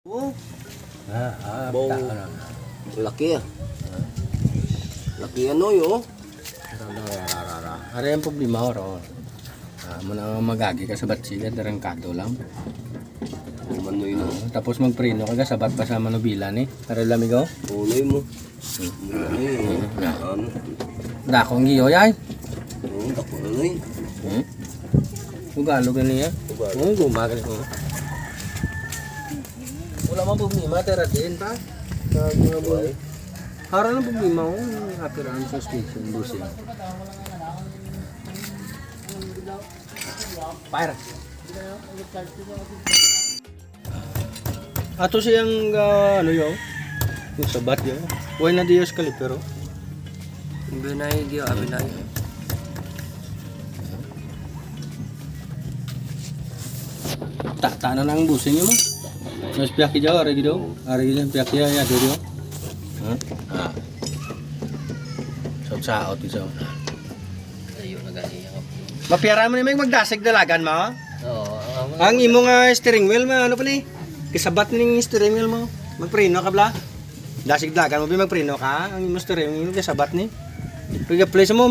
Oh, Bong, laki ah. Laki ano yun? Ada yang problema orang. Muna magagi ka sa batsigan, darangkado lang. Umano yun ah. Tapos magpreno ka sabat pa sa manubila ni. Para lamigo. Unoy mo. Ano yun? Ano? Dakong giyo yay. Tako ano yun? Ugalog niya. Gumagal ko. Wala man problema tera din pa. Sa mga buhay. Harap ng problema ko, apiraan suspension busing. Fire. Ato siyang ano yo? Yung sabat yo. Huwag na Diyos kalipero. Binay diyo, abinay. Tak na ang busing mo. Mas piyak ki jaw, ari gido. Ari gido piyak ya ya do. Ha? Sa out iso. Ayo na ganiya. Mapiyara mo ni magdasig dalagan mo. Oo. Ang imong steering wheel mo ano pala? Kasabat ning steering wheel mo. Magpreno ka bla? Dasig dalagan mo bi magpreno ka. Ang imong steering wheel kasabat ni. Pag place mo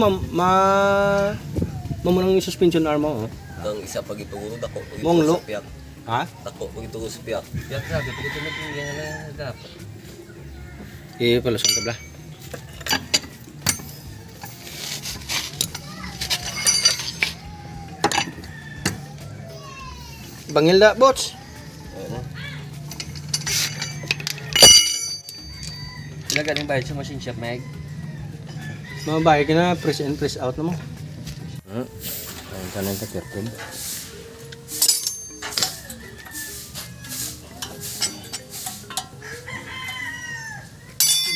mamunang yung suspension arm mo. Ang isa pag ituro dako. Monglo. Ha? Dako pag ituro sa piyak. Piyak sabi pag ito nagingin na dapat. Palusong ka bla. Bangil da, bots. Sila galing bayad sa machine shop, Meg. Mabahay ka na, press in, press out na mo. Ayun ka na yung kakirtin.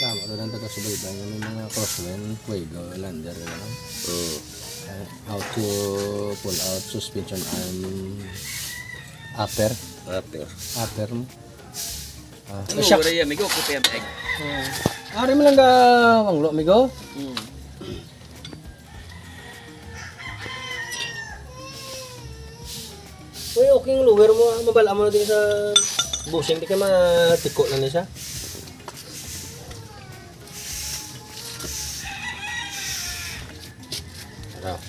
Tama ko lang taga-subaybay ng mga crosswind, Pueblo, Lander, how to pull out suspension arm upper mo. Ano wala yan, Migo? Puti ang Meg. Ari mo lang ka wanglo, amigo. Uy, okay yung lugar mo. Mabala mo na din sa busing. Di ka matiko na niya siya.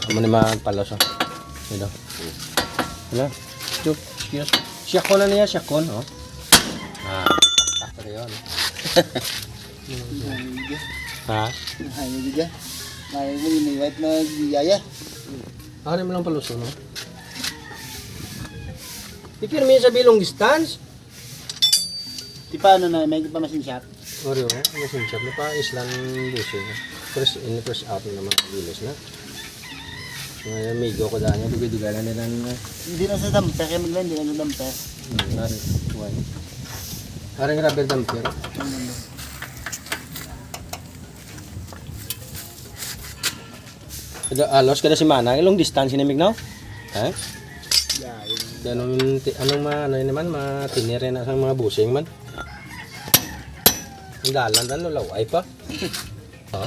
Amo ni magpalos. Ito. Hala. Chup. Siyakon na niya. Siyakon. Oh. Takto yun. Ha? Ayaw juga. Ayaw mo yung white na biyaya. Ari mo lang paluso, no? Pikir mo sa bilong distance. Di paano na may pamasin shop? Oreo, masin shop na pa islan busing. Press in, press out na mga bilis na. Mga amigo ko dahil dugay-dugalan nila na. Hindi na sa damper, kaya maglan hindi na sa damper. Ari, tuwan. Ari nga rubber damper. Alos kada si Mana, ilong distance sinimig no? Ha? Anong ano yun naman, matinire na sa mga busing man. Ang dalan dan lulaway pa. Ha?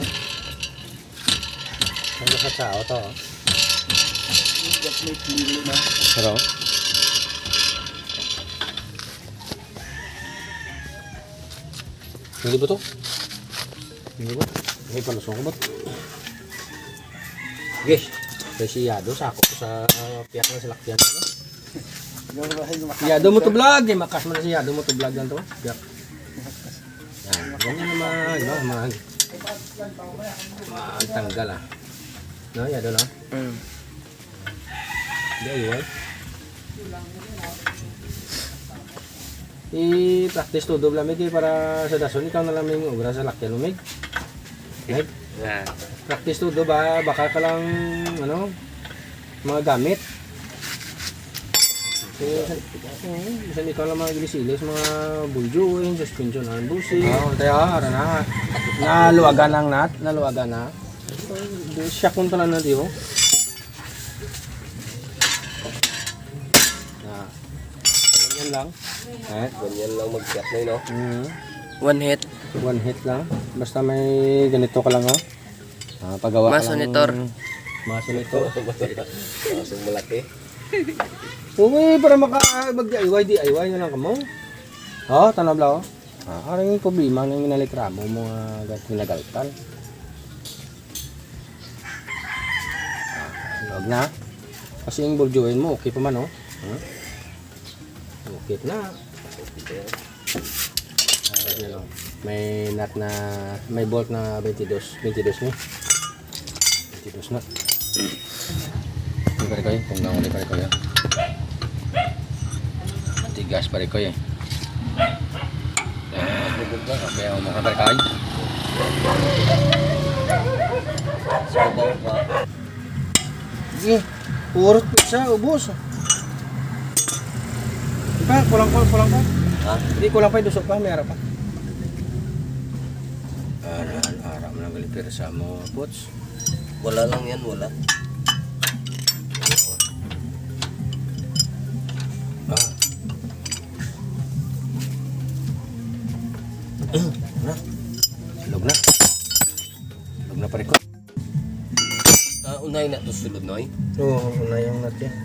Ang sa tao to. Pero hindi ba to? Hindi ba? May palusong ko ba? Okay. Presiyado sa ako sa piyak ng salakyan. Yado mo to vlog, makas mo na si Yado mo to vlog lang to. Piyak. Yan, ganyan naman, no, tanggal ah. No, Yado no? Di ayun. I-practice to do lamig para sa dason ikaw na lamig obra sa lakyan lumig. Right? Practice to do ba baka ka lang ano mga gamit. Kasi ikaw lang mga gilisilis mga buljuin, suspension arm busing. Tayo ara na. Naluwagan lang naluwagan na. Siya kun tanan na diho. Ganyan lang. Ganyan lang mag-shop na yun, no? One hit lang. Basta may ganito ka lang, ha? Pagawa ka lang. Masonitor. Masong malaki. Uy, para mag-DIY na lang ka mo. Oo, tanaw lang. Ano yung problema ng minalikramo mo mga ginagaltan? Huwag na. Kasi yung burjuin mo, okay pa man, oh. Okay na. Yan, oh. May nut na, may bolt na 22 ni. 22 na. Hindi pa rin kayo, kung gawin pa rin kayo. Tigas pa rin kayo eh. Kaya umakapar kayo. Sabaw pa. Sige, purot pizza, ubos. Di ba, kulang pa. Ha? Hindi, kulang pa, dusok pa, may harap pa. Harap mo lang galipir sa mo, Pots. Wala lang yan, wala. Na. Log na. Log na pa rin ko. Unay na to sulod, Noy. Oo, una yung nut yan.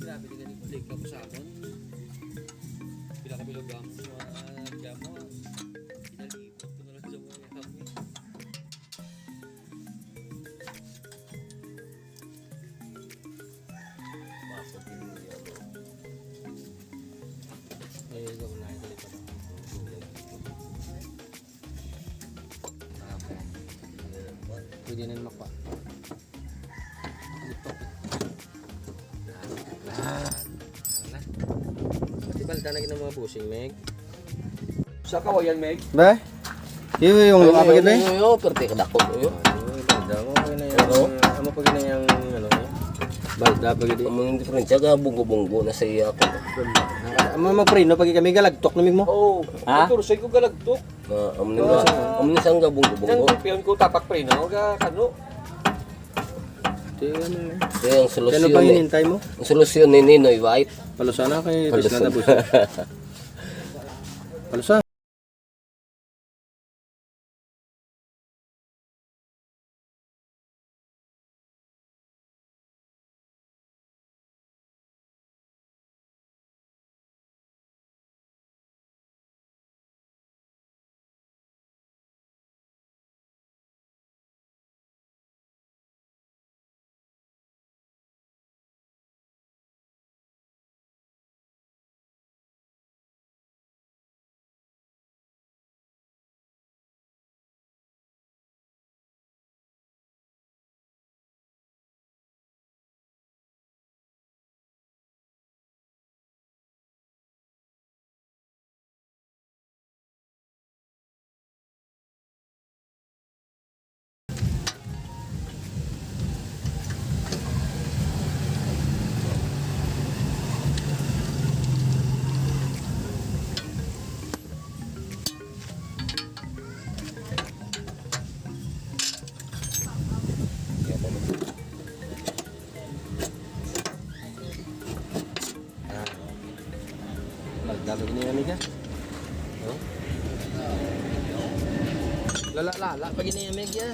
Grabe din ganito. Lig ka mo sa amon. Pila ka bilog mo sa jamo. Pinalipot ko na lang sa mga kami. Bakit yung Ikaw na, ito dito. Pwede na naman pa. Pati balda na ng mga busing, Meg. Sa kawayan, Meg. Ba? Yung lumapagin na eh. Yo, perte ka dako yo. Balda mo, pagin na yung... Ano pagin na yung... Ano balda, pagin na yung... Ang diferensya ka bunggo-bunggo na sa iya ako. Ano magprino, pagin kami galagtok na mo. Oo. Ha? Turusay ko galagtok. Amo ni sang Nang bunggo-bunggo. piyon ko tapak prino. Kano? Kaya ang Ano solusyon pang ni hinintay mo? ang solusyon ni Ninoy White. Palusana kay Palusan. Disney tapos. Palusan. Dami gini kami ka. Oh. Lala, pag ini amig ya.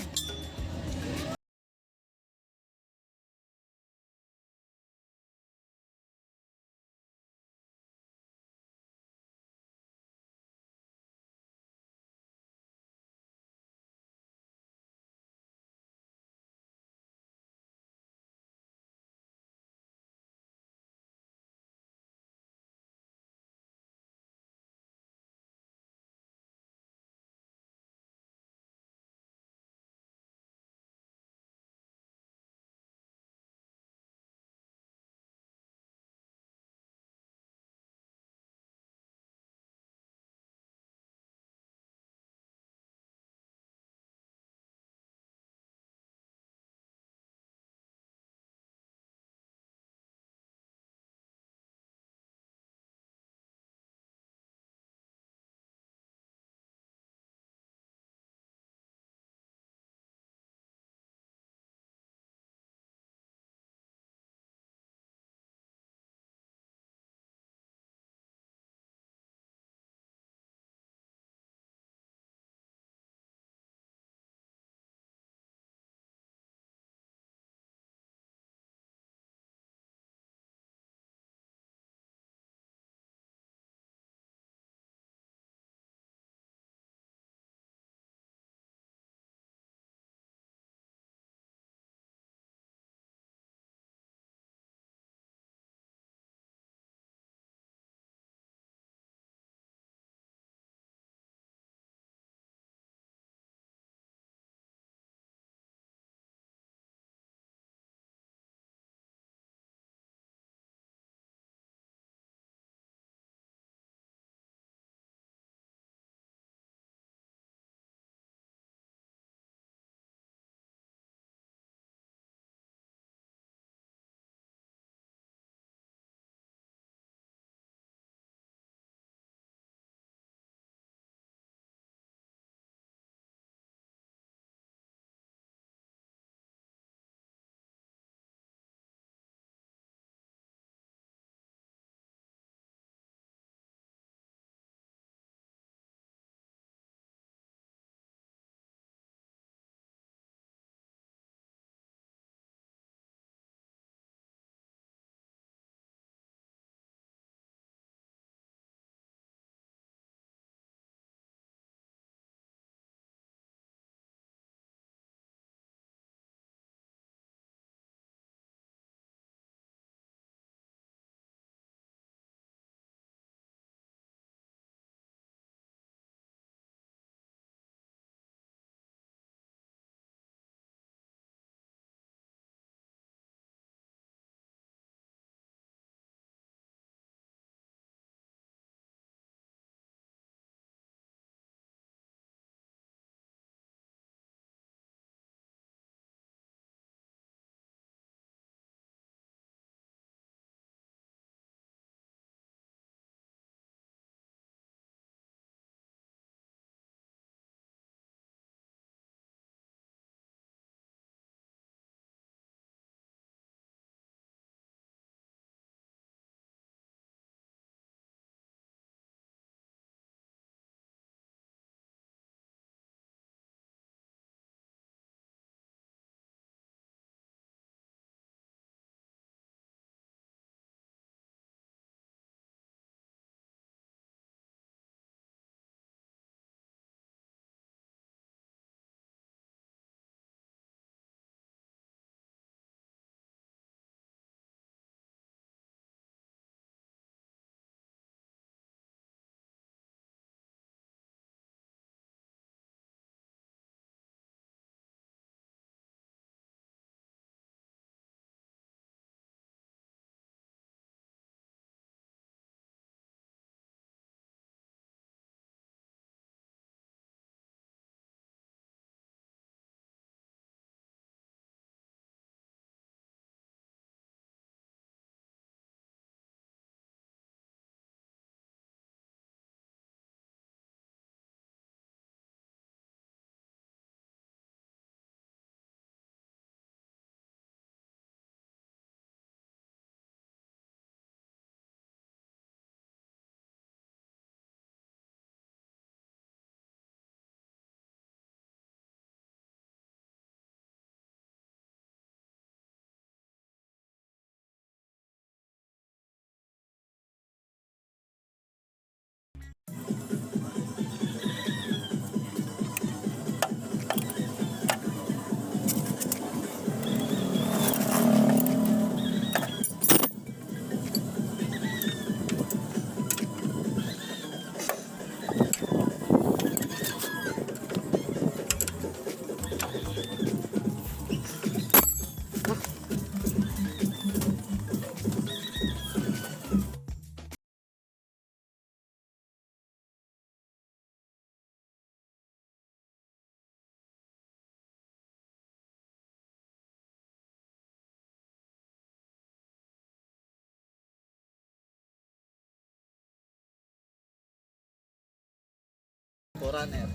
Forerunner.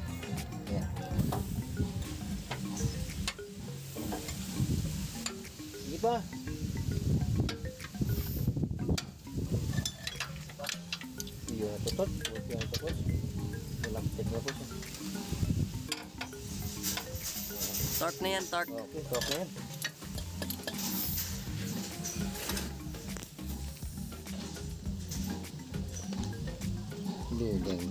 Yan. Sige pa. Iya, tutot. Iya, tutot. Walang tek na po siya. Torque na yan, torque. Okay, tutok na yan. Lugang.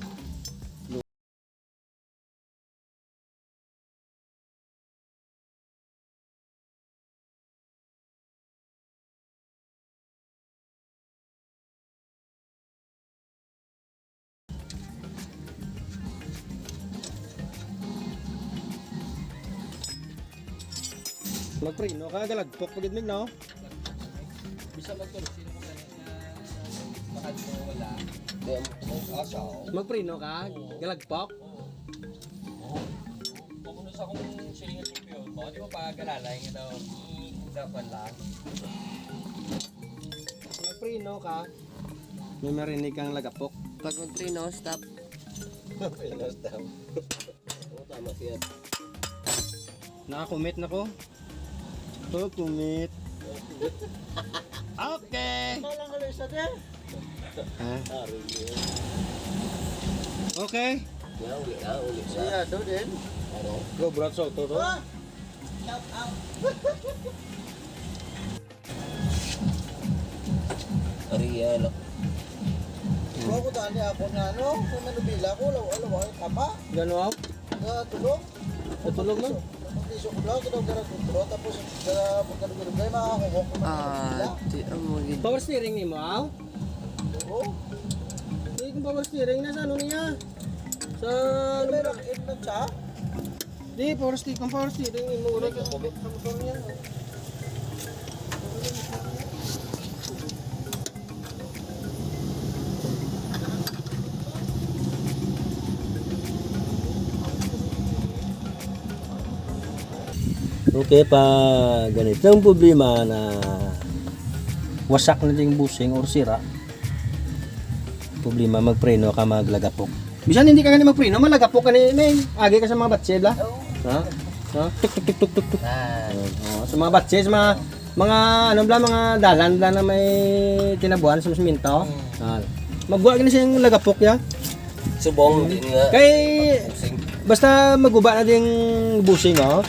Magprino ka, galagpok pagid mig no? Bisa magtulog, sino mo ganun na bakal mo wala. Asaw. Magprino ka, galagpok. Pumunod sa kong silingan champion mo, di mo pa galalay nga daw, dapat lang. Magprino ka. May marinig kang lagapok. Pag mag-trino, stop. Pinos daw. Oo, tama siya. Nakakumit na ko. To kumit. Okay. Walang alisa din. Ha? Arin yun. Okay. Uli siya. Siya, din. Ano? Go brat so to. Shout out. Ariel. Kung ako dali ako na ano, kung manubila ko, alaw, kapa, Gano tulog. Natulog na. Mag-iso ko lang, kung daw tulog, tapos sa pagkalugod kayo, makakuhok ko na. Power steering ni mo aw? Oo. Hindi kung power steering na sa ano niya. Sa Pero, ito siya. di power steering, kung power steering ni mo ulit sa motor niya. Okay, pa ganitong problema na wasak na yung busing or sira, problema magpreno ka maglagapok. Bisan hindi ka gani magpreno, malagapok ka ni may agi ka sa mga batse bla. Ha? Ha? Tuk tuk tuk tuk tuk tuk. Oh, sa mga batse, sa mga ano bla, mga dalan bla na may tinabuan sa siminto. Magbuwa gani siyang lagapok ya. Subong din nga. Kay basta maguba na ding busing oh.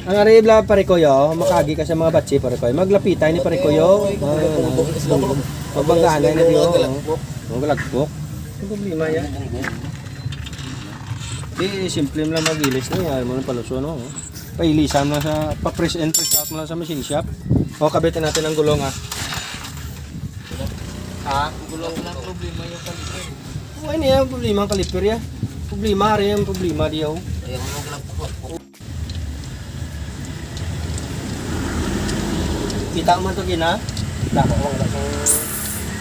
Ang aribla parikoyo, makagi ka sa mga batsi parikoyo. Maglapitay ni parikoyo. Magbanggaan na niyo. Maglagpok. Ang problema yan. Di simple lang magilis na yan. Mo ng paluso no. Pailisan lang sa pa-press and press out mo lang sa machine shop. O kabitin natin ang gulong ha. Ha? Gulong lang problema yung kaliper. Ano yan ang problema ang kaliper ya? Problema rin yung problema diyaw. Ayaw mo lang po. Kita mo ito gina?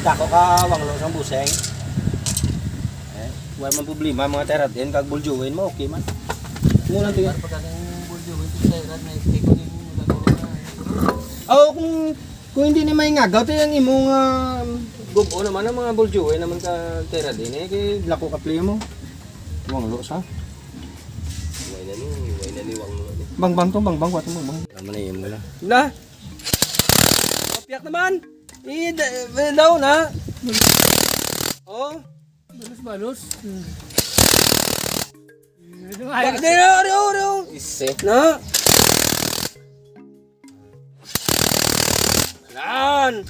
Dako ka wanglo sang buseng. Wala man problema mga terat din kag buljuin mo okay man. Mo lang tiyan. Pagka ng bulyo, ito sa iran na iko din Oh kung hindi ni may ngagaw to yung imong gubo naman ang mga buljuin naman ka terat din eh kay lako ka play mo. Wanglo sa. Way na ni wang Bang wat mo bang. Tama na yun wala. Na. Piyak naman. Daw na. Oh. Balos. Bakit na? Ise. Na. Lan.